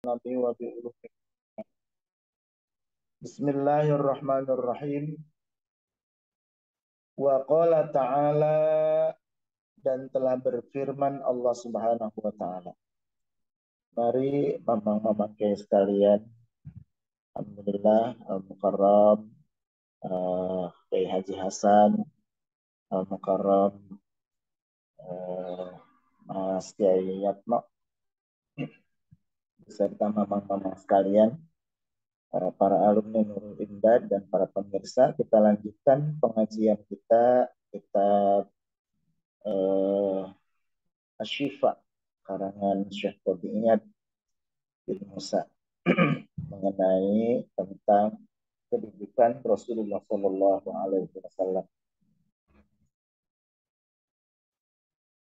Nabi wa bi uluhi. Bismillahirrahmanirrahim. Wa qala ta'ala, dan telah berfirman Allah Subhanahu wa taala. Mari mamang-mamang sekalian, alhamdulillah al-mukarram Kiai Haji Hasan al-mukarram, Mas Kiai Yatmo, beserta mamang-mamang sekalian, para alumni Nurul Imdad dan para pemirsa, kita lanjutkan pengajian kita kitab Asy-Syifa karangan Syekh Tabi'iyat bin Musa mengenai tentang kedudukan Rasulullah Shallallahu Alaihi Wasallam.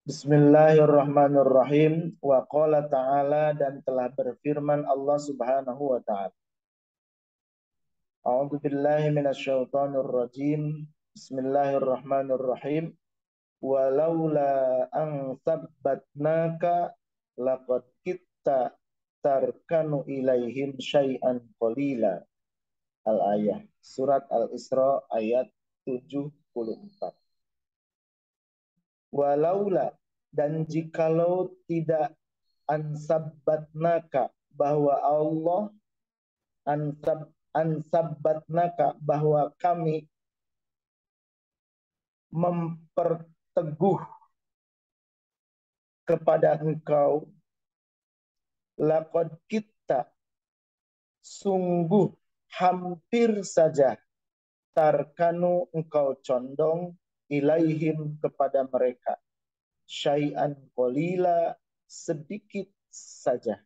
Bismillahirrahmanirrahim. Wa qala ta'ala, dan telah berfirman Allah Subhanahu wa taala. A'udzu billahi minasyaitonir rajim. Bismillahirrahmanirrahim. Walaula an sabbatnaka laqad kitta tarkanu ilaihim syai'an qalila. Al-ayah, surat Al-Isra ayat 74. Walaula, dan jikalau tidak ansabbatnaka, bahwa Allah ansabbatnaka, bahwa kami memperteguh kepada engkau, laqad kita, sungguh hampir saja, tarkanu, engkau condong, ilaihim, kepada mereka, syai'an qalila, sedikit saja.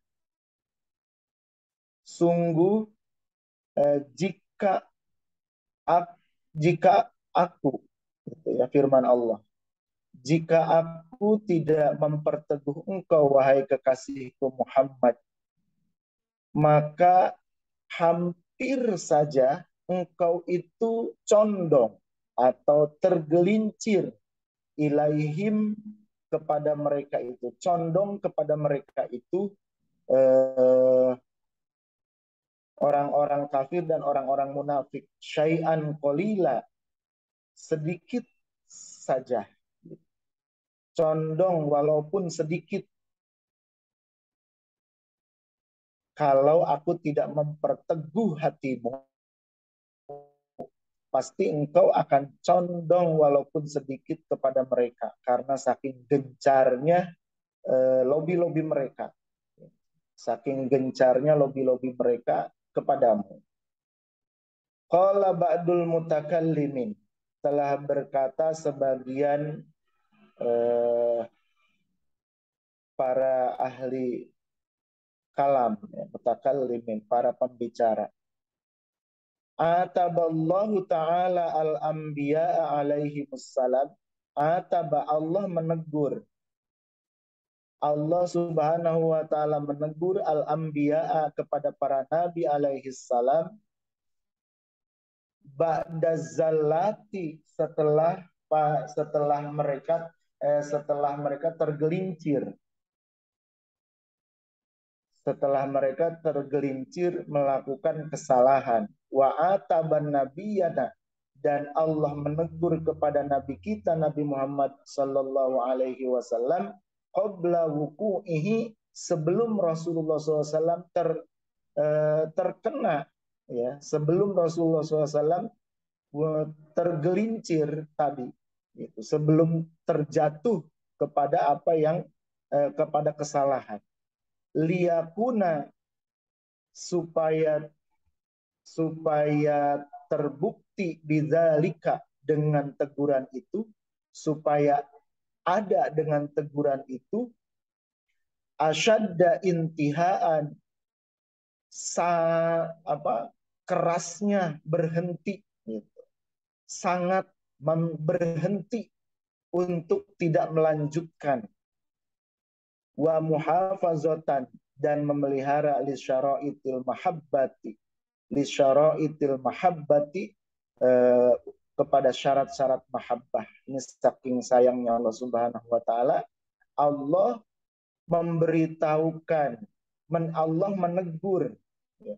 Sungguh jika aku, gitu ya, firman Allah, jika aku tidak memperteguh engkau, wahai kekasihku Muhammad, maka hampir saja engkau itu condong atau tergelincir, ilaihim, kepada mereka itu, condong kepada mereka itu, orang-orang kafir dan orang-orang munafik, syai'an qalila, sedikit saja, condong walaupun sedikit. Kalau aku tidak memperteguh hatimu, pasti engkau akan condong walaupun sedikit kepada mereka, karena saking gencarnya lobi-lobi mereka, saking gencarnya lobi-lobi mereka kepadamu. Qala ba'dul mutakallimin, telah berkata sebagian para ahli kalam, mutakallimin, para pembicara. Ataballahu ta'ala al-anbiya'a alaihi wassalam. Ataba, Allah menegur. Allah Subhanahu wa ta'ala menegur al-anbiya'a, kepada para nabi alaihi salam, ba'da zallati, setelah mereka tergelincir, melakukan kesalahan. Wa ataban nabiyana, dan Allah menegur kepada nabi kita Nabi Muhammad sallallahu alaihi wasallam, qabla wuku'ihi, sebelum Rasulullah SAW terkena, ya, sebelum Rasulullah SAW tergelincir tadi, gitu, sebelum terjatuh kepada kepada kesalahan. Liyakuna, supaya terbukti bidzalika, dengan teguran itu, supaya ada dengan teguran itu, asyadda intihaan, kerasnya berhenti, gitu, sangat berhenti untuk tidak melanjutkan, wa muhafazatan, dan memelihara lisyaraitil mahabbati, kepada syarat-syarat mahabbah. Ini saking sayangnya Allah Subhanahu wa taala, Allah memberitahukan Allah menegur, ya.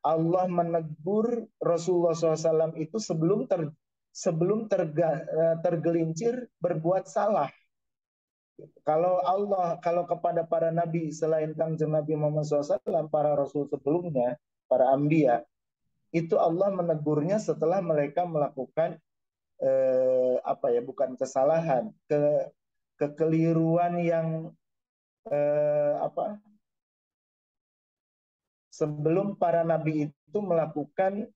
Allah menegur Rasulullah SAW itu tergelincir berbuat salah. Kalau kepada para nabi selain Kangjeng Nabi Muhammad SAW, para rasul sebelumnya, para anbiya, itu Allah menegurnya setelah mereka melakukan bukan kesalahan, kekeliruan yang sebelum para nabi itu melakukan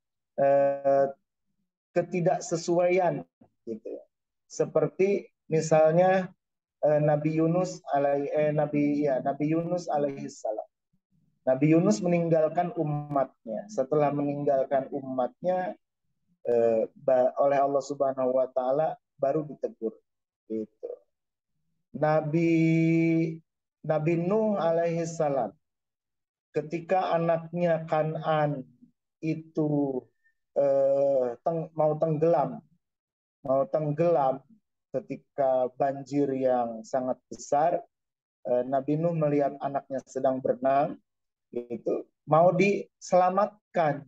ketidaksesuaian, gitu. Seperti misalnya Nabi Yunus alaihi salam. Nabi Yunus meninggalkan umatnya. Setelah meninggalkan umatnya oleh Allah Subhanahu wa taala baru ditegur. Gitu. Nabi Nuh alaihi salam, ketika anaknya Kan'an itu mau tenggelam ketika banjir yang sangat besar, Nabi Nuh melihat anaknya sedang berenang, itu mau diselamatkan,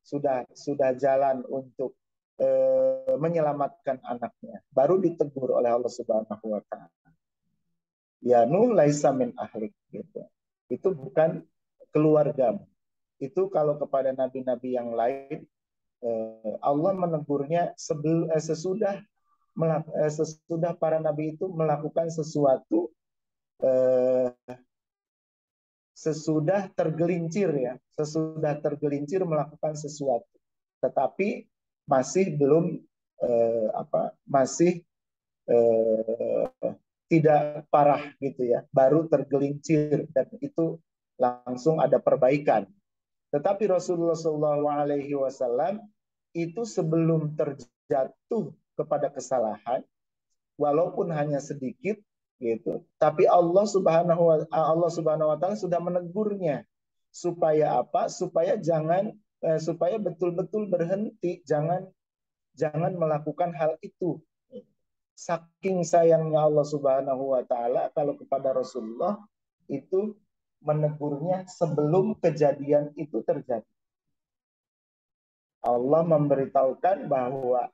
sudah jalan untuk menyelamatkan anaknya, baru ditegur oleh Allah Subhanahu wa taala. Ya Nuh laisa min ahlik, gitu. Itu bukan keluargamu. Itu kalau kepada nabi-nabi yang lain Allah menegurnya sesudah para nabi itu melakukan sesuatu, sesudah tergelincir melakukan sesuatu, tetapi masih belum tidak parah, gitu ya, baru tergelincir dan itu langsung ada perbaikan. Tetapi Rasulullah SAW itu sebelum terjatuh kepada kesalahan, walaupun hanya sedikit, gitu, tapi Allah Subhanahu wa taala sudah menegurnya supaya apa? Supaya betul-betul berhenti, jangan melakukan hal itu. Saking sayangnya Allah Subhanahu wa taala kalau kepada Rasulullah, itu menegurnya sebelum kejadian itu terjadi. Allah memberitahukan bahwa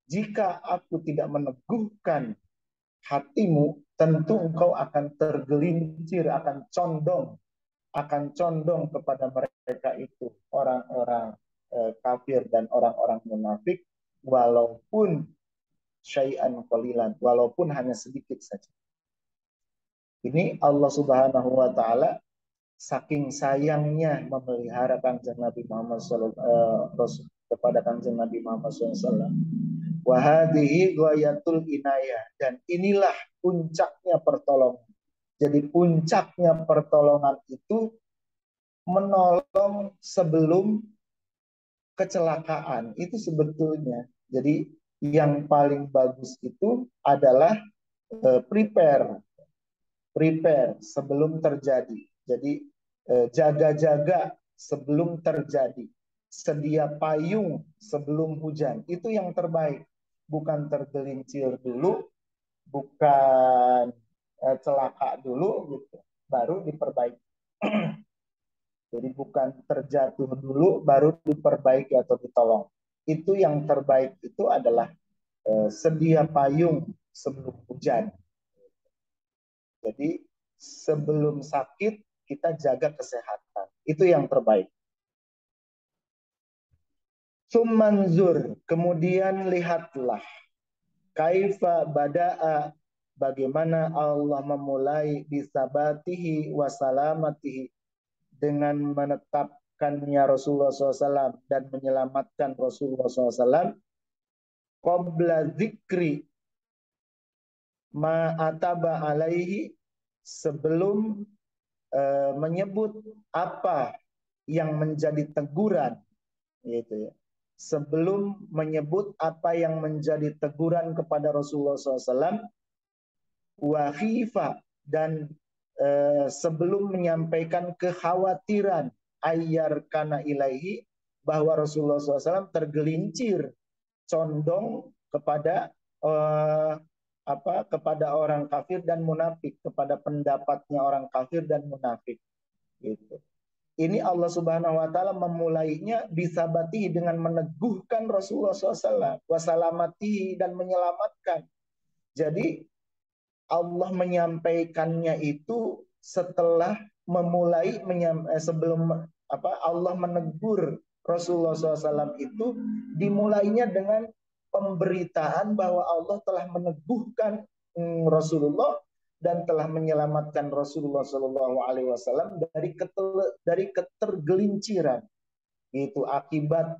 jika aku tidak meneguhkan hatimu, tentu engkau akan tergelincir, akan condong kepada mereka itu, orang-orang kafir dan orang-orang munafik, walaupun syai'an qalilan, walaupun hanya sedikit saja. Ini Allah Subhanahu wa taala saking sayangnya memelihara Kanjeng Nabi Muhammad kepada Kanjeng Nabi Muhammad SAW. Wahadihi ghayatul inayah, dan inilah puncaknya pertolongan. Jadi puncaknya pertolongan itu menolong sebelum kecelakaan itu sebetulnya. Jadi yang paling bagus itu adalah prepare sebelum terjadi. Jadi jaga-jaga sebelum terjadi. Sedia payung sebelum hujan. Itu yang terbaik. Bukan tergelincir dulu, bukan celaka dulu, gitu, baru diperbaiki. Jadi bukan terjatuh dulu baru diperbaiki atau ditolong. Itu yang terbaik itu adalah sedia payung sebelum hujan. Jadi sebelum sakit kita jaga kesehatan. Itu yang terbaik. Summanzur, kemudian lihatlah. Kaifa bada'a, bagaimana Allah memulai bisabatihi wasalamatihi, dengan menetapkannya Rasulullah SAW dan menyelamatkan Rasulullah SAW qabla dzikri ma ataba alaihi, sebelum menyebut apa yang menjadi teguran, gitu ya. Sebelum menyebut apa yang menjadi teguran kepada Rasulullah SAW, wa khifa, dan sebelum menyampaikan kekhawatiran ayyar kana ilaihi, bahwa Rasulullah SAW tergelincir condong kepada kepada orang kafir dan munafik, kepada pendapatnya orang kafir dan munafik gitu. Ini Allah Subhanahu wa taala memulainya bisabatihi dengan meneguhkan Rasulullah SAW, wasalamatihi dan menyelamatkan. Jadi Allah menyampaikannya itu setelah sebelum Allah menegur Rasulullah SAW itu dimulainya dengan pemberitaan bahwa Allah telah meneguhkan Rasulullah dan telah menyelamatkan Rasulullah SAW dari ketergelinciran itu akibat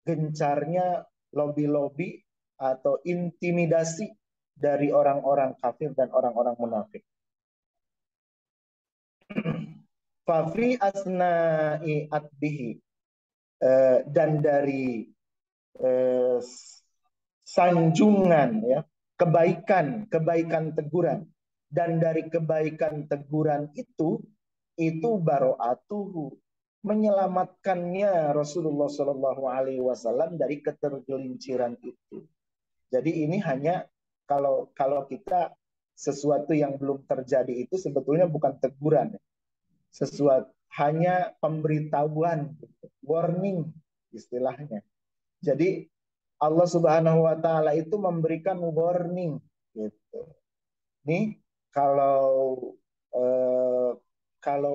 gencarnya lobi-lobi atau intimidasi dari orang-orang kafir dan orang-orang munafik. Fafi asna'i atbihi, dan dari sanjungan ya, kebaikan teguran, dan dari kebaikan teguran itu baro'atuhu, menyelamatkannya Rasulullah Shallallahu Alaihi Wasallam dari ketergelinciran itu. Jadi ini hanya kalau kita sesuatu yang belum terjadi itu sebetulnya bukan teguran, sesuatu hanya pemberitahuan, warning istilahnya. Jadi Allah Subhanahu Wa Taala itu memberikan warning gitu. Nih kalau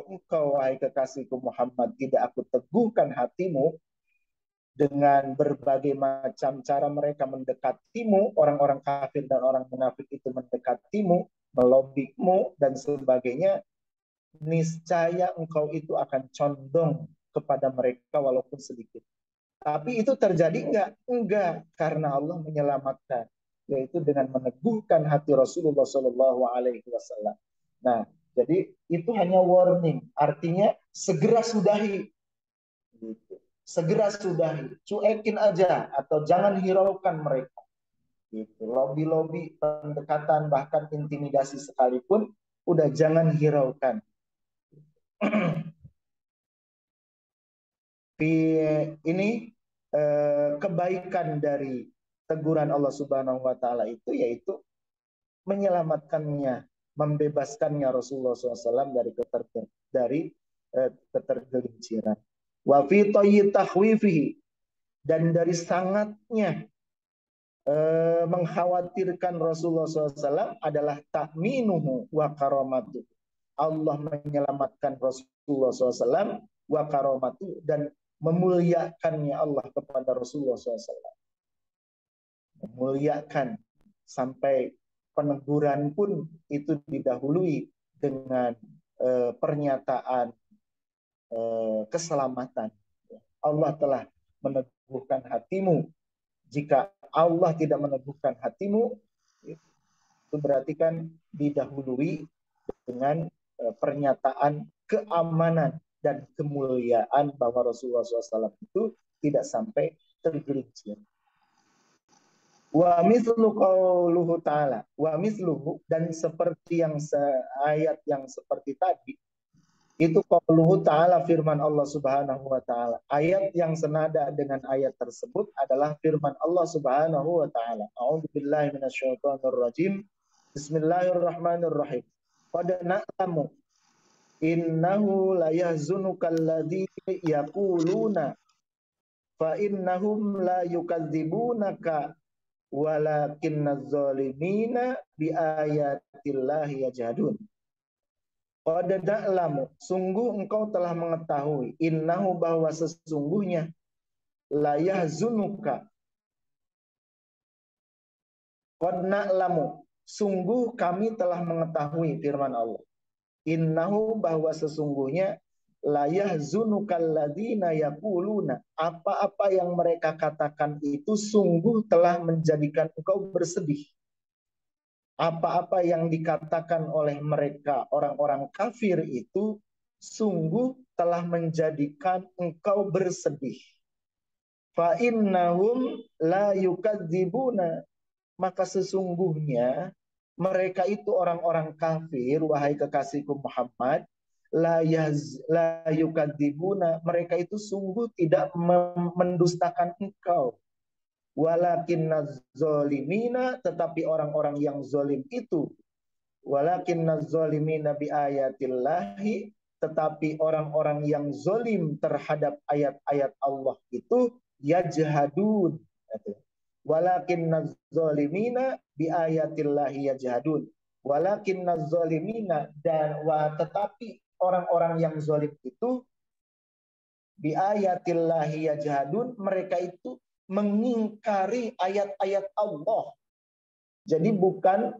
engkau wahai kekasihku Muhammad tidak aku teguhkan hatimu dengan berbagai macam cara mereka mendekatimu, orang-orang kafir dan orang munafik itu mendekatimu, melobimu dan sebagainya, niscaya engkau itu akan condong kepada mereka walaupun sedikit. Tapi itu terjadi enggak? Enggak, karena Allah menyelamatkan, yaitu dengan meneguhkan hati Rasulullah Shallallahu Alaihi Wasallam. Nah, jadi itu hanya warning, artinya segera sudahi. Gitu. Segera sudahi, cuekin aja atau jangan hiraukan mereka. Gitu. Lobi-lobi, pendekatan, bahkan intimidasi sekalipun, udah jangan hiraukan. Ini kebaikan dari teguran Allah Subhanahu Wa Taala itu yaitu menyelamatkannya, membebaskannya Rasulullah SAW dari ketergelinciran. Wa fi tahwifihi, dan dari sangatnya mengkhawatirkan Rasulullah SAW adalah ta'minuhu wa karamatu. Allah menyelamatkan Rasulullah SAW wa karamatu, dan memuliakannya Allah kepada Rasulullah SAW. Memuliakan sampai peneguran pun itu didahului dengan pernyataan keselamatan. Allah telah meneguhkan hatimu. Jika Allah tidak meneguhkan hatimu, itu berarti kan didahului dengan pernyataan keamanan dan kemuliaan bahwa Rasulullah SAW itu tidak sampai tergelincir. Wa mislu qauluhu ta'ala, wa misluhu, dan seperti yang ayat yang seperti tadi, itu qauluhu ta'ala, firman Allah Subhanahu wa taala. Ayat yang senada dengan ayat tersebut adalah firman Allah Subhanahu wa taala. A'udzubillahi minasyaitonir rajim. Bismillahirrahmanirrahim. Qad na'lamu innahu la yahzunukal ladzi yaquluna fa innahum la yukadzibunaka walakinnaz zalimina bi ayatillahi yajhadun. Qad na'lamu, sungguh engkau telah mengetahui, innahu, bahwa sesungguhnya, la yahzunuka, qad na'lamu, sungguh kami telah mengetahui, firman Allah, innahu, bahwa sesungguhnya, la yahzunukal ladzina yaquluna, apa-apa yang mereka katakan itu sungguh telah menjadikan engkau bersedih. Apa-apa yang dikatakan oleh mereka orang-orang kafir itu sungguh telah menjadikan engkau bersedih. Fa innahum la yukadzibuna, maka sesungguhnya mereka itu orang-orang kafir, wahai kekasihku Muhammad, la yukadzibuna, mereka itu sungguh tidak mendustakan engkau. Walakinnaz zalimina, tetapi orang-orang yang zalim itu, walakinnaz zalimina bi ayatillahi, tetapi orang-orang yang zalim terhadap ayat-ayat Allah itu yajhadun. Walakinnaz zalimina bi ayatillahi yajhadun. Walakinnaz zalimina, dan tetapi orang-orang yang zalim itu bi ayatillahi yajhadun, mereka itu mengingkari ayat-ayat Allah. Jadi bukan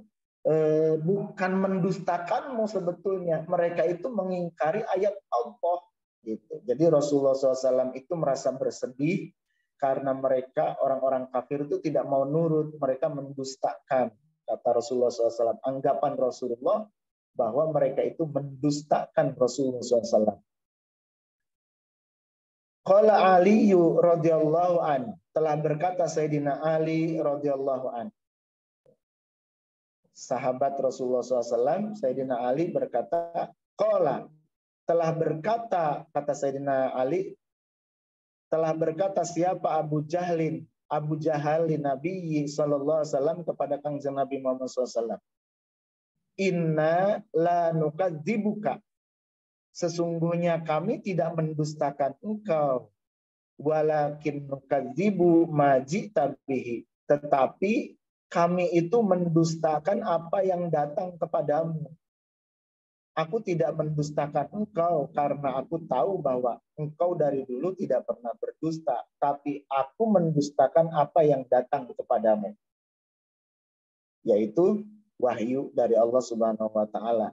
mendustakanmu sebetulnya, mereka itu mengingkari ayat Allah gitu. Jadi Rasulullah SAW itu merasa bersedih karena mereka orang-orang kafir itu tidak mau nurut, mereka mendustakan. Kata Rasulullah SAW, anggapan Rasulullah bahwa mereka itu mendustakan Rasulullah SAW. Qala Aliyu radhiyallahu an, telah berkata Sayyidina Ali radhiyallahu an, sahabat Rasulullah SAW, Sayyidina Ali berkata, qala, telah berkata, kata Sayyidina Ali, telah berkata siapa Abu Jahlin, Abu Jahal li Nabi sallallahu alaihi wasallam kepada Kangjeng Nabi Muhammad SAW. Inna la nukadzibuka, sesungguhnya kami tidak mendustakan engkau, walakin nukadzibu majita bihi, tetapi kami itu mendustakan apa yang datang kepadamu. Aku tidak mendustakan engkau karena aku tahu bahwa engkau dari dulu tidak pernah berdusta, tapi aku mendustakan apa yang datang kepadamu, yaitu wahyu dari Allah Subhanahu wa taala.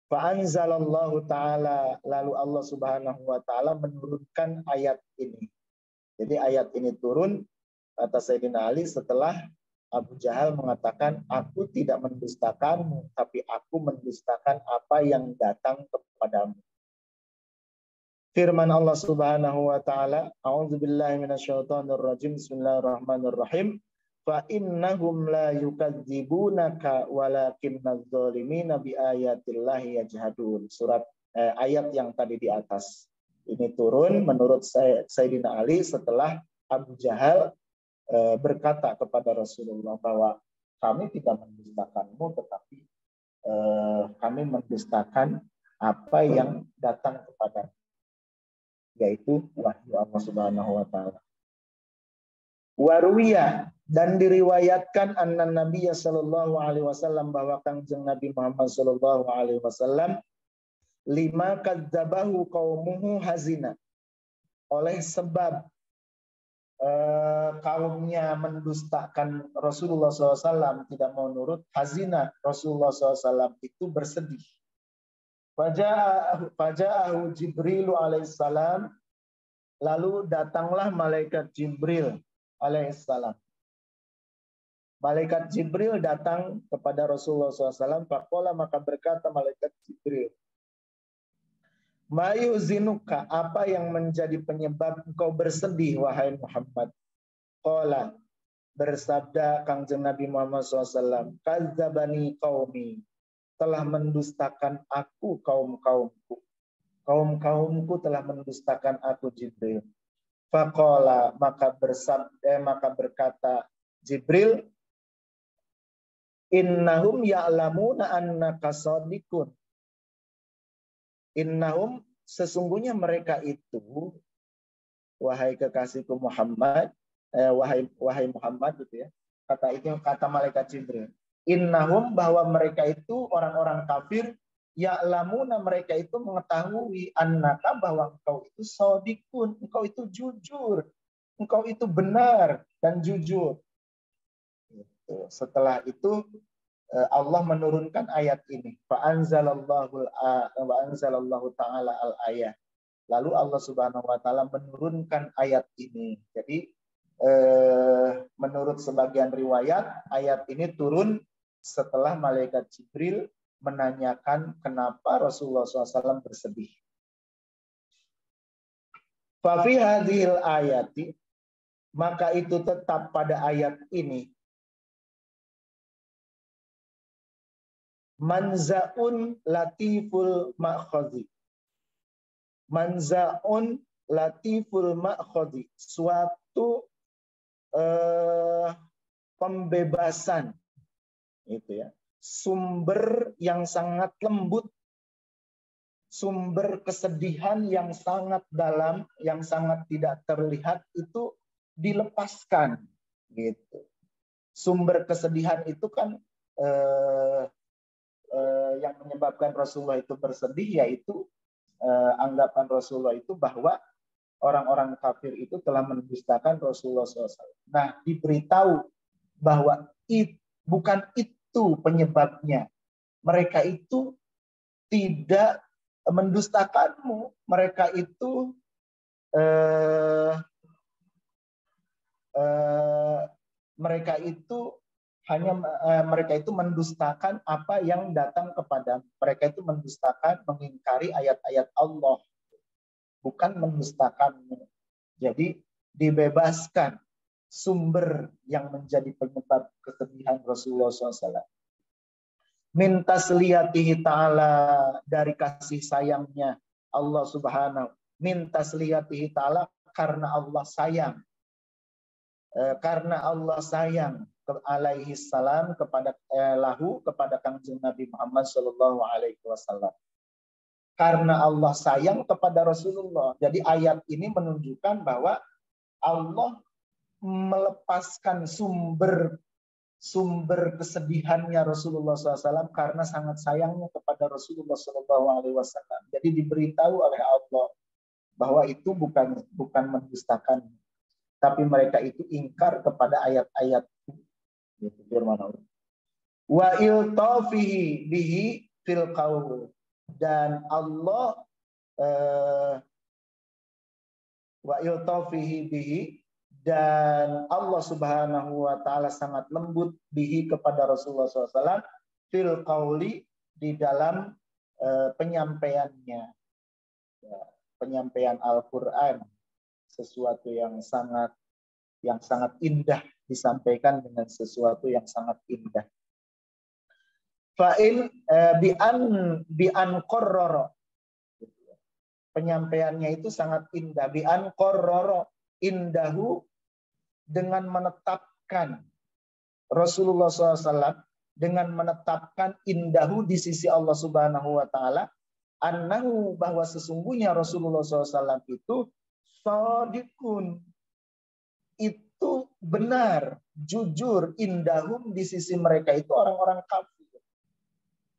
Fa'anzalallahu ta'ala, lalu Allah Subhanahu wa ta'ala menurunkan ayat ini. Jadi ayat ini turun, kata Sayyidina Ali, setelah Abu Jahal mengatakan, aku tidak mendustakanmu, tapi aku mendustakan apa yang datang kepadamu. Firman Allah Subhanahu wa ta'ala, a'udzubillahi minasyaitonirrajim, bismillahirrahmanirrahim. Fa innahum la yukadzibunaka walakinnaz zalimina bi ayatillahi yajhadun. Surat ayat yang tadi di atas. Ini turun menurut Sayyidina Ali setelah Abu Jahal berkata kepada Rasulullah bahwa kami tidak mendustakanmu, tetapi kami mendustakan apa yang datang kepada, yaitu wahyu Allah Subhanahu wa taala. Waruwiya, dan diriwayatkan anna Nabiya sallallahu alaihi wasallam, bahwa Kangjeng Nabi Muhammad sallallahu alaihi wasallam lima kadzabahu qaumuhu hazina, oleh sebab kaumnya mendustakan Rasulullah SAW, tidak mau nurut, hazina, Rasulullah SAW itu bersedih. Faja'ahu Jibril alaihissalam, lalu datanglah malaikat Jibril alaihissalam. Malaikat Jibril datang kepada Rasulullah SAW. Faqala, maka berkata malaikat Jibril, mayuzinuka, apa yang menjadi penyebab engkau bersedih wahai Muhammad? Qala, bersabda Kangjeng Nabi Muhammad SAW, kadzabani qaumi, telah mendustakan aku kaum-kaumku. Kaum-kaumku telah mendustakan aku Jibril. Faqala, maka berkata Jibril, innahum ya'lamuna annaka shadiqun. Innahum, sesungguhnya mereka itu, wahai kekasihku Muhammad, wahai Muhammad gitu ya. Kata malaikat Jibril. Innahum, bahwa mereka itu orang-orang kafir, ya'lamuna, mereka itu mengetahui, annaka, bahwa engkau itu shadiqun, engkau itu jujur, engkau itu benar dan jujur. Setelah itu Allah menurunkan ayat ini. Fa'anzalallahu ta'ala al-ayat. Lalu Allah Subhanahu wa taala menurunkan ayat ini. Jadi menurut sebagian riwayat, ayat ini turun setelah malaikat Jibril menanyakan kenapa Rasulullah SAW bersedih. Fa fi hadhil ayati, maka itu tetap pada ayat ini, manzaun latiful ma'khadhi. Manzaun latiful ma'khadhi, suatu pembebasan, itu ya, sumber yang sangat lembut, sumber kesedihan yang sangat dalam, yang sangat tidak terlihat itu dilepaskan, gitu. Sumber kesedihan itu kan yang menyebabkan Rasulullah itu bersedih, yaitu anggapan Rasulullah itu bahwa orang-orang kafir itu telah mendustakan Rasulullah SAW. Nah, diberitahu bahwa bukan itu penyebabnya. Mereka itu tidak mendustakanmu. Mereka itu mereka itu mendustakan apa yang datang kepada mereka, itu mendustakan, mengingkari ayat-ayat Allah, bukan mendustakanmu. Jadi dibebaskan sumber yang menjadi penyebab kesedihan Rasulullah SAW. Min tasliyatihi ta'ala, dari kasih sayangnya Allah Subhanahu. Min tasliyatihi ta'ala, karena Allah sayang. Karena Allah sayang alaihi salam kepada kepada Kangjeng Nabi Muhammad sallallahu alaihi wasallam. Karena Allah sayang kepada Rasulullah. Jadi ayat ini menunjukkan bahwa Allah melepaskan sumber kesedihannya Rasulullah SAW karena sangat sayangnya kepada Rasulullah SAW. Jadi diberitahu oleh Allah bahwa itu bukan mendustakan, tapi mereka itu ingkar kepada ayat-ayat itu, firman Allah. Wa iltafihi bihi fil qaul, dan Allah wa iltafihi bihi, dan Allah Subhanahu wa taala sangat lembut bihi kepada Rasulullah SAW fil qauli, di dalam penyampaiannya, ya, penyampaian Al-Qur'an, sesuatu yang sangat indah disampaikan dengan sesuatu yang sangat indah. Fa'il bi'an qarrara, penyampaiannya itu sangat indah. Bi'an qarrara, indahu, dengan menetapkan Rasulullah SAW, dengan menetapkan indahu di sisi Allah Subhanahu wa taala, annahu, bahwa sesungguhnya Rasulullah SAW itu shadiqun, itu benar, jujur, indahum, di sisi mereka itu orang-orang kafir.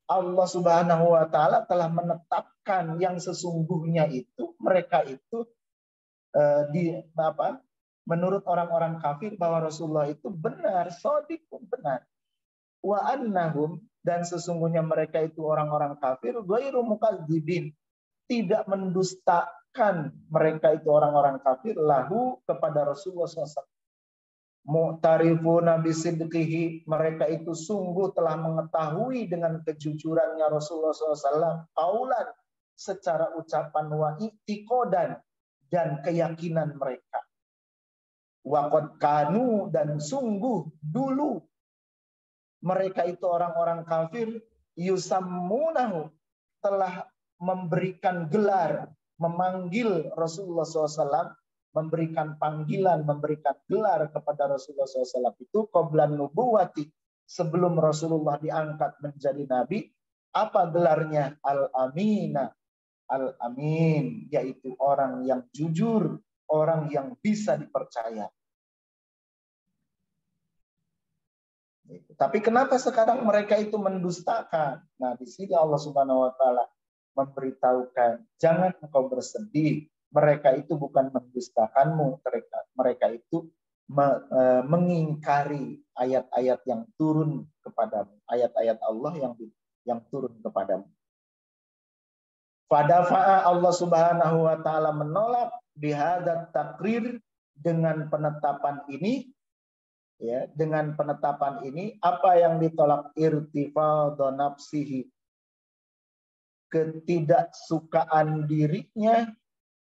Allah Subhanahu wa taala telah menetapkan yang sesungguhnya itu mereka itu menurut orang-orang kafir bahwa Rasulullah itu benar, shadiqun, benar. Wa annahum, dan sesungguhnya mereka itu orang-orang kafir, ghairu mukadzibin, tidak mendustakan mereka itu orang-orang kafir lahu, kepada Rasulullah SAW. Mu'tarifuna bisidqihi, mereka itu sungguh telah mengetahui dengan kejujurannya Rasulullah SAW, qaulan, secara ucapan, wa i'tiqadan, dan keyakinan mereka. Wa qad kanu, dan sungguh dulu mereka itu orang-orang kafir, yusammunahu, telah memberikan gelar, memanggil Rasulullah SAW, memberikan panggilan, memberikan gelar kepada Rasulullah SAW itu qoblan nubuwati, sebelum Rasulullah diangkat menjadi nabi. Apa gelarnya? Al-Amina, Al-Amin, yaitu orang yang jujur, orang yang bisa dipercaya. Tapi kenapa sekarang mereka itu mendustakan? Nah, di sini Allah Subhanahu wa taala memberitahukan, jangan engkau bersedih. Mereka itu bukan mendustakanmu, mereka itu mengingkari ayat-ayat yang turun kepadamu, ayat-ayat Allah yang turun kepadamu. Fadafa'a, Allah Subhanahu wa taala menolak bihadat takrir, dengan penetapan ini, ya, dengan penetapan ini apa yang ditolak? Irtifadha nafsihi, ketidaksukaan dirinya,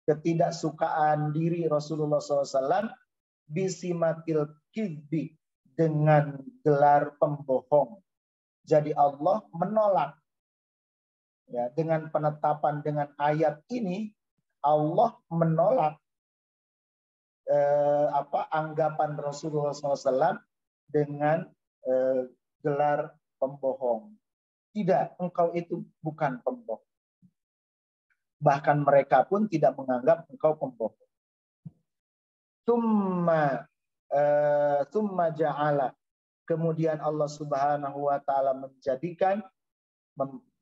ketidaksukaan diri Rasulullah SAW, bisimatil kizbi, dengan gelar pembohong. Jadi Allah menolak, ya, dengan penetapan, dengan ayat ini Allah menolak anggapan Rasulullah SAW dengan gelar pembohong. Tidak, engkau itu bukan pembohong. Bahkan mereka pun tidak menganggap engkau pembohong. Summa ja'ala. Kemudian Allah Subhanahu wa taala menjadikan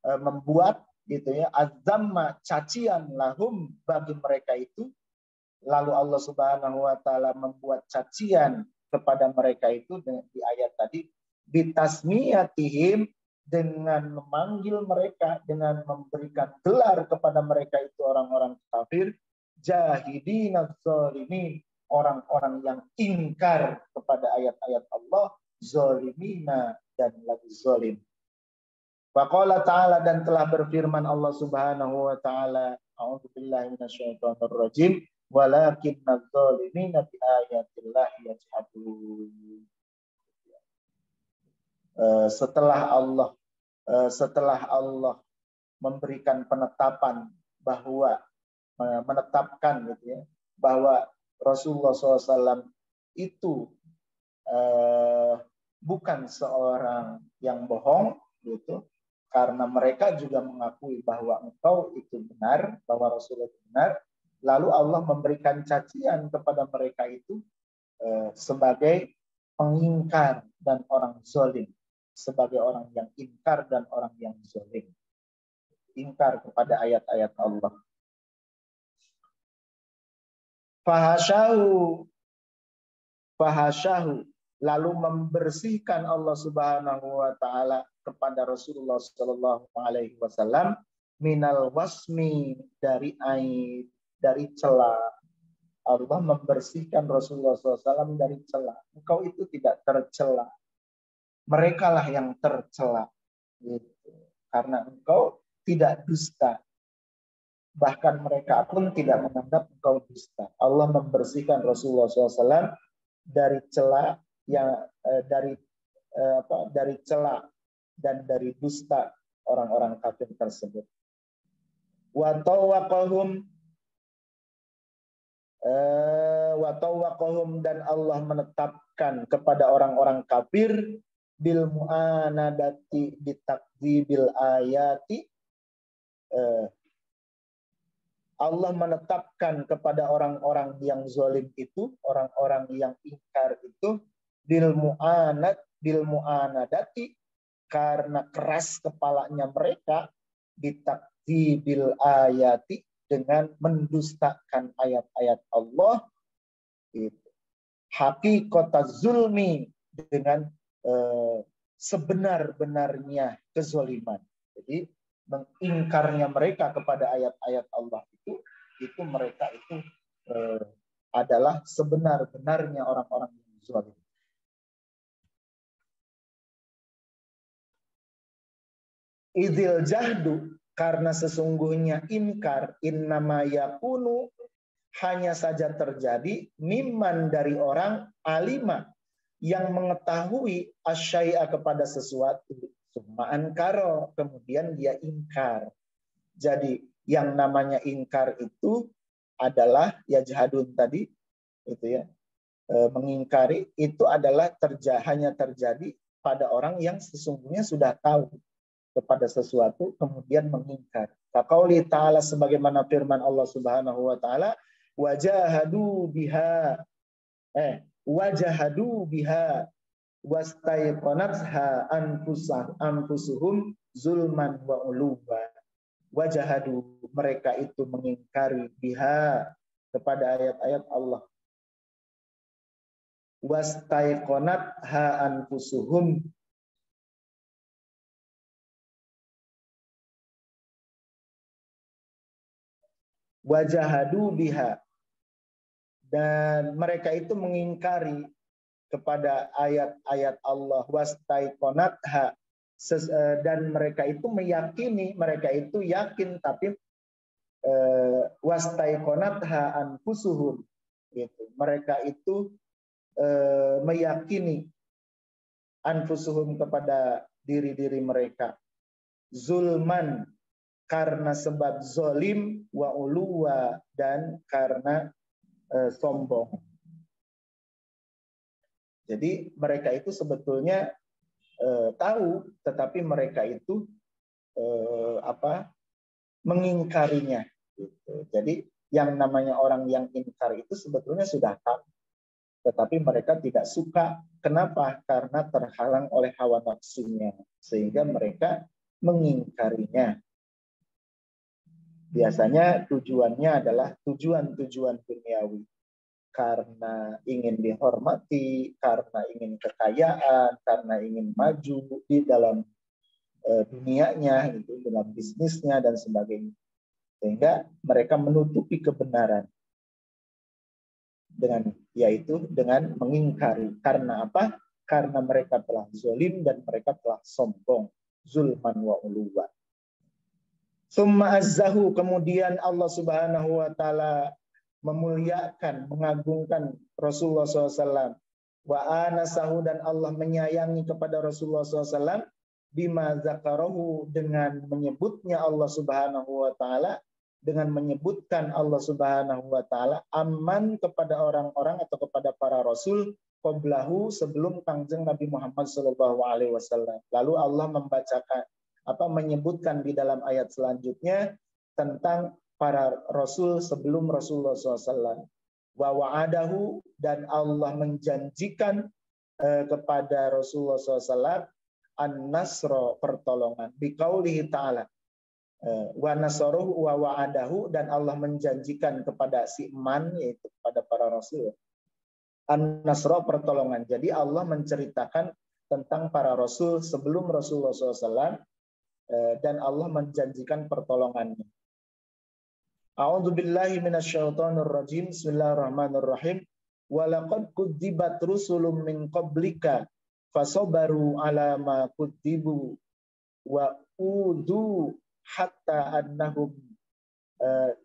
membuat gitu ya, azamma, cacian lahum bagi mereka itu. Lalu Allah Subhanahu wa taala membuat cacian kepada mereka itu di ayat tadi, bitasmiyatihim, dengan memanggil mereka, dengan memberikan gelar kepada mereka itu orang-orang kafir, jahidina zalimin, orang-orang yang ingkar kepada ayat-ayat Allah, zalimina, dan lagi zalim. Faqala ta'ala, dan telah berfirman Allah Subhanahu wa taala, a'udzubillahi minasyaitonir rajim, walakinnaz zalimina bi ayatillahi yajhadun. Setelah Allah memberikan penetapan bahwa menetapkan gitu ya, bahwa Rasulullah SAW itu bukan seorang yang bohong gitu, karena mereka juga mengakui bahwa engkau itu benar, bahwa Rasulullah itu benar, lalu Allah memberikan cacian kepada mereka itu sebagai pengingkar dan orang zalim, sebagai orang yang ingkar dan orang yang zalim, ingkar kepada ayat-ayat Allah. Fahasyahu, lalu membersihkan Allah Subhanahu wa taala kepada Rasulullah sallallahu alaihi wasallam minal wasmi, dari aib, dari cela. Allah membersihkan Rasulullah SAW dari cela. Engkau itu tidak tercela. Mereka lah yang tercela. Gitu. Karena engkau tidak dusta. Bahkan mereka pun tidak menganggap engkau dusta. Allah membersihkan Rasulullah SAW dari cela yang dari cela dan dari dusta orang-orang kafir tersebut. Wa tawaqahum, dan Allah menetapkan kepada orang-orang kafir bil mu'anadati bitakdzibil ayati, Allah menetapkan kepada orang-orang yang zalim itu, orang-orang yang ingkar itu, bil mu'anadati, karena keras kepalanya mereka, bitakdzibil ayati, dengan mendustakan ayat-ayat Allah, itu haqiqataz zulmi, dengan sebenar-benarnya kezaliman. Jadi mengingkarnya mereka kepada ayat-ayat Allah itu mereka itu adalah sebenar-benarnya orang-orang yang zalim. Idzil jahdu, karena sesungguhnya ingkar, innama yakunu, hanya saja terjadi, mimman, dari orang, alima, yang mengetahui, asyai'a, kepada sesuatu, summa ankaro, kemudian dia ingkar. Jadi yang namanya ingkar itu adalah yajhadun tadi, itu ya, mengingkari itu adalah hanya terjadi pada orang yang sesungguhnya sudah tahu kepada sesuatu kemudian mengingkar. Kaqauli ta'ala, sebagaimana firman Allah Subhanahu wa taala, wajahadu biha wastaiqanatha anfusuhum zulman wa uluba. Wajahadu, mereka itu mengingkari biha, kepada ayat-ayat Allah. Wastaiqanatha anfusuhum, wajahadu biha, dan mereka itu mengingkari kepada ayat-ayat Allah. Wastaiqanatha, dan mereka itu meyakini, mereka itu yakin, tapi wastaiqanatha anfusuhum, gitu. Mereka itu meyakini anfusuhum, kepada diri-diri mereka, zulman, karena sebab zolim, wa uluwa, dan karena sombong. Jadi mereka itu sebetulnya tahu, tetapi mereka itu mengingkarinya. Gitu. Jadi yang namanya orang yang ingkar itu sebetulnya sudah tahu, tetapi mereka tidak suka. Kenapa? Karena terhalang oleh hawa nafsunya, sehingga mereka mengingkarinya. Biasanya tujuannya adalah tujuan-tujuan duniawi. Karena ingin dihormati, karena ingin kekayaan, karena ingin maju di dalam dunianya, gitu, dalam bisnisnya dan sebagainya. Sehingga mereka menutupi kebenaran yaitu dengan mengingkari. Karena apa? Karena mereka telah zalim dan mereka telah sombong, zulman wa uluwa. Summa azzahu, kemudian Allah Subhanahu wa taala memuliakan, mengagungkan Rasulullah SAW. Wa anasahu, dan Allah menyayangi kepada Rasulullah SAW bima zakarahu, dengan menyebutnya Allah Subhanahu wa taala, dengan menyebutkan Allah Subhanahu wa taala aman kepada orang-orang atau kepada para rasul qablahu, sebelum Kangjeng Nabi Muhammad sallallahu alaihi wasallam. Lalu Allah membacakan menyebutkan di dalam ayat selanjutnya tentang para rasul sebelum Rasulullah SAW. Wa wa'adahu, dan Allah menjanjikan kepada Rasulullah SAW an-nasra, pertolongan, biqaulihi ta'ala wa nasaruhu wa wa'adahu, dan Allah menjanjikan kepada si man, yaitu kepada para rasul, an-nasra, pertolongan. Jadi Allah menceritakan tentang para rasul sebelum Rasulullah SAW, dan Allah menjanjikan pertolongannya. A'udzubillahi minasyaitonir rajim. Bismillahirrahmanirrahim. Walaqad kudzibat rusulun min qablika fasabaru ala ma kudzibu wa udzu hatta annahum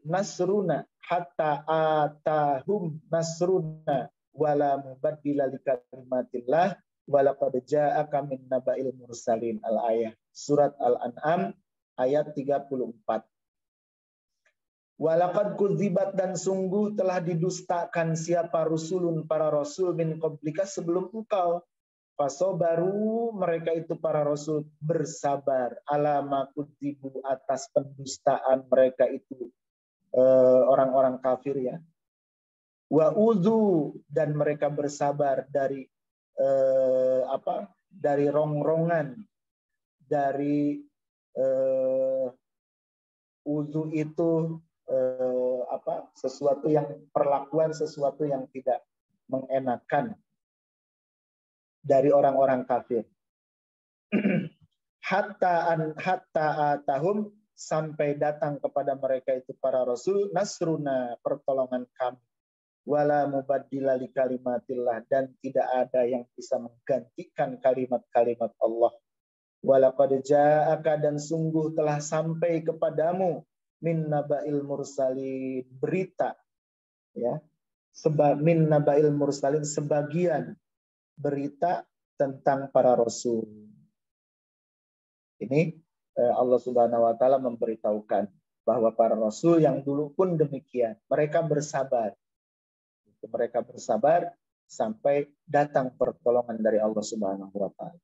nasruna hatta atahum nasruna wala mubaddila likalimatillah walaqad ja'aka min naba'il mursalin. Al-ayah, surat Al-An'am ayat 34. Walaqad kudzibat, dan sungguh telah didustakan siapa rusulun, para rasul, min qablika, sebelum engkau. Fasobaru, mereka itu para rasul bersabar, alama kudzibu, atas pendustaan mereka itu orang-orang kafir, ya. Wa udzu, dan mereka bersabar dari dari rongrongan, dari udzu itu sesuatu yang, perlakuan sesuatu yang tidak mengenakan dari orang-orang kafir. hatta atahum, sampai datang kepada mereka itu para rasul, nasruna, pertolongan kami, wala mubaddila likalimatillah, dan tidak ada yang bisa menggantikan kalimat-kalimat Allah. Walaqad ja'aka, dan sungguh telah sampai kepadamu, min naba'il mursalin, berita, ya, min naba'il mursalin, sebagian berita tentang para rasul. Ini Allah Subhanahu wa taala memberitahukan bahwa para rasul yang dulu pun demikian, mereka bersabar. Mereka bersabar sampai datang pertolongan dari Allah Subhanahu wa taala.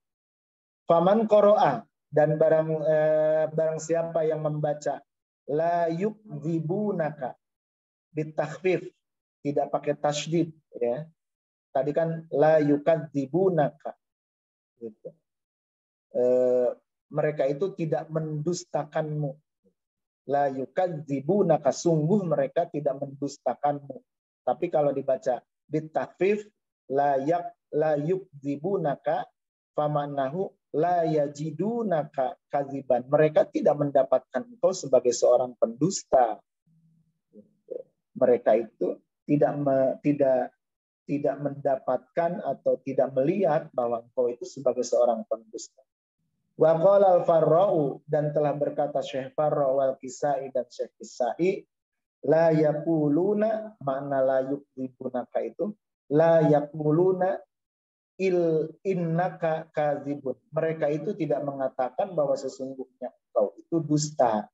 Faman qara'a, dan barang siapa yang membaca, la yukdzibunaka, bitakhfif, tidak pakai tasydid, ya. Tadi kan la yukadzibunaka, gitu. Mereka itu tidak mendustakanmu. La yukadzibunaka, sungguh mereka tidak mendustakanmu. Tapi kalau dibaca bitakhfif, la yukdzibunaka, famanahu la yajidunaka kadziban, mereka tidak mendapatkan engkau sebagai seorang pendusta. Mereka itu tidak mendapatkan atau tidak melihat bahwa engkau itu sebagai seorang pendusta. Wa qala al-Farra'u, dan telah berkata Syekh Farra' wal Kisai, dan Syekh Kisai, la yaquluna, makna la yukdzibunaka itu la yaquluna innaka kadzibun, mereka itu tidak mengatakan bahwa sesungguhnya engkau itu dusta.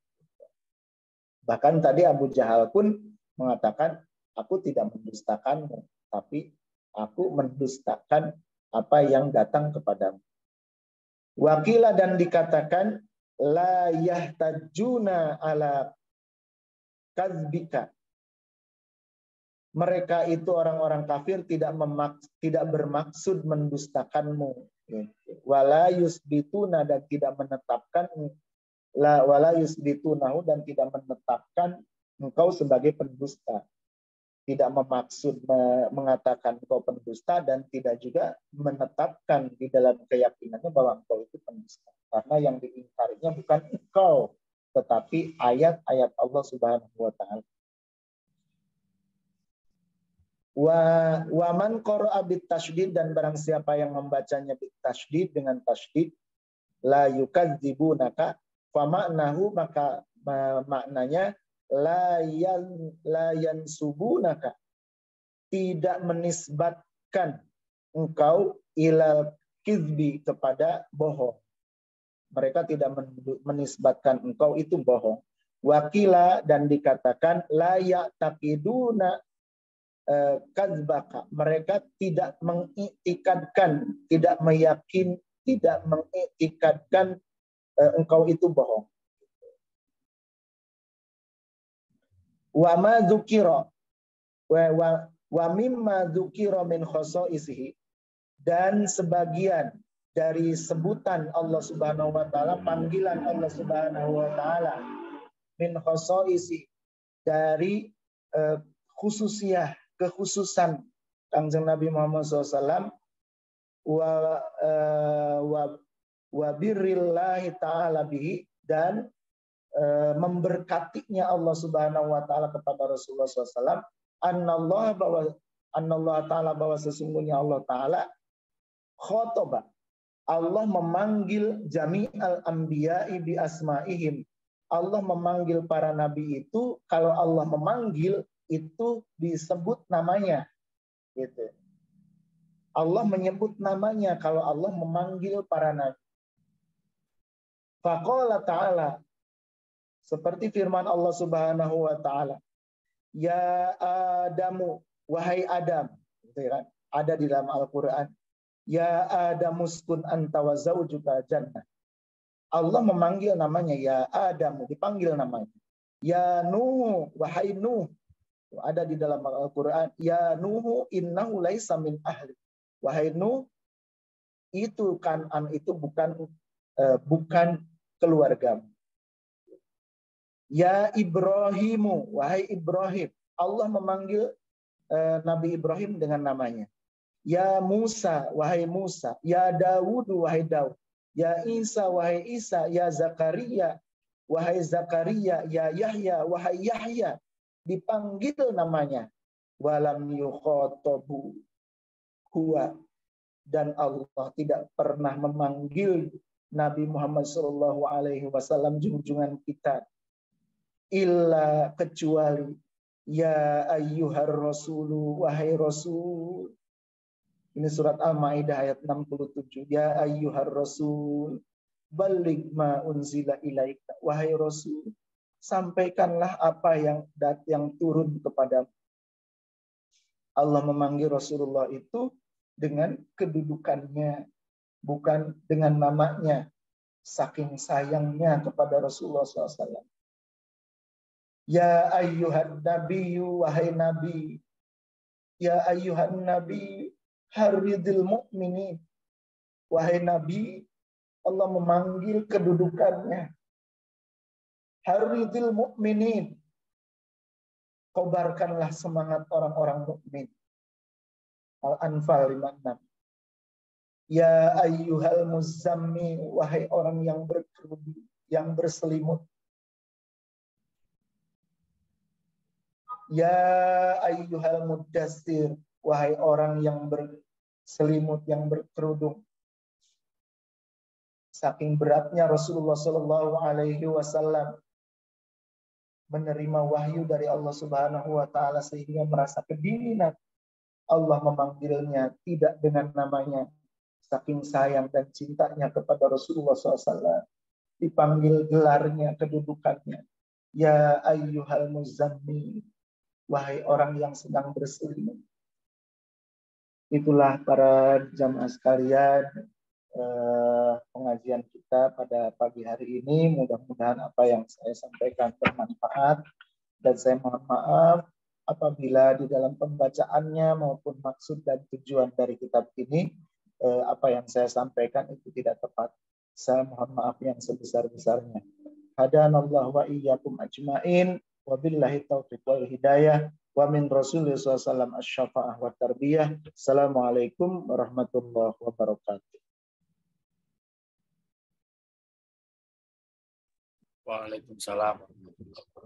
Bahkan tadi Abu Jahal pun mengatakan, aku tidak mendustakanmu, tapi aku mendustakan apa yang datang kepadamu. Wakila dan dikatakan la yahtajuna ala kadzbika. Mereka itu orang-orang kafir tidak bermaksud mendustakanmu. Wala yusbituna dan tidak menetapkan wala yusbitunahu dan tidak menetapkan engkau sebagai pendusta. Tidak memaksud mengatakan engkau pendusta dan tidak juga menetapkan di dalam keyakinannya bahwa engkau itu pendusta. Karena yang diingkarinya bukan engkau, tetapi ayat-ayat Allah Subhanahu wa taala. Wa man qara'a bit tasydid dan barang siapa yang membacanya bit tasydid dengan tasydid la yukadzibunaka fa ma'nahu maka maknanya la yansubunaka tidak menisbatkan engkau ilal kizbi kepada bohong. Mereka tidak menisbatkan engkau itu bohong. Wakila dan dikatakan la ya'taqiduna kadzbaka. Mereka tidak mengiktikadkan, tidak mengiktikadkan engkau itu bohong. Wa ma dzukira wa mimma dzukira min khasaisihi dan sebagian dari sebutan Allah Subhanahu wa taala, panggilan Allah Subhanahu wa taala min khasaisi dari kekhususan Kanjeng Nabi Muhammad SAW wa birrillahi ta'ala bihi dan memberkatinya Allah Subhanahu wa taala kepada Rasulullah SAW annallah ta'ala bahwa sesungguhnya Allah taala khotoba Allah memanggil jami'al anbiya'i bi asma'ihim. Allah memanggil para nabi itu, kalau Allah memanggil itu disebut namanya, gitu. Allah menyebut namanya kalau Allah memanggil para nabi. Faqala ta'ala, seperti firman Allah Subhanahu wa taala, ya Adamu, wahai Adam, gitu kan? Ada di dalam Al-Qur'an. Ya Adam uskun anta wa zawjuka jannah. Allah memanggil namanya ya Adam, dipanggil namanya. Ya Nuh, wahai Nuh. Ada di dalam Al-Qur'an, ya Nuh innahu laisa min ahli. Wahai Nuh, itu Kan'an itu bukan keluargamu. Ya Ibrahimu, wahai Ibrahim. Allah memanggil Nabi Ibrahim dengan namanya. Ya Musa, wahai Musa. Ya Dawud, wahai Daud. Ya Isa, wahai Isa. Ya Zakaria, wahai Zakaria. Ya Yahya, wahai Yahya. Dipanggil namanya. Walam yukhotobu huwa. Dan Allah tidak pernah memanggil Nabi Muhammad SAW junjungan kita. Illa kecuali ya ayyuhar rasulu, wahai rasul. Ini surat Al-Maidah ayat 67. Ya ayyuhar rasul balligh ma unzila ilaika. Wahai rasul, sampaikanlah apa yang turun kepadamu. Allah memanggil Rasulullah itu dengan kedudukannya, bukan dengan namanya. Saking sayangnya kepada Rasulullah SAW. Ya ayyuhan nabiyyu, wahai nabi. Ya ayyuhan nabi haridil mu'minin. Wahai nabi, Allah memanggil kedudukannya. Haridil mu'minin. Kobarkanlah semangat orang-orang mukmin. Al-Anfal 56. Ya ayyuhal muzammil, wahai orang yang berkerudung, yang berselimut. Ya ayyuhal muddassir, wahai orang yang berselimut, yang berkerudung. Saking beratnya Rasulullah SAW menerima wahyu dari Allah Subhanahu wa taala sehingga merasa kedinginan. Allah memanggilnya tidak dengan namanya. Saking sayang dan cintanya kepada Rasulullah SAW. Dipanggil gelarnya, kedudukannya. Ya ayyuhal muzammil, wahai orang yang sedang berselimut. itulah para jamaah sekalian, pengajian kita pada pagi hari ini. Mudah-mudahan apa yang saya sampaikan bermanfaat, dan saya mohon maaf apabila di dalam pembacaannya maupun maksud dan tujuan dari kitab ini apa yang saya sampaikan itu tidak tepat. Saya mohon maaf yang sebesar-besarnya. Hadanallahu wa iyyakum ajmain, wabillahi taufiq wal hidayah, wa min rasulillah sallallahu asy-syafa'ah wa tarbiyah. Assalamualaikum warahmatullahi wabarakatuh. Waalaikumsalam warahmatullahi wabarakatuh.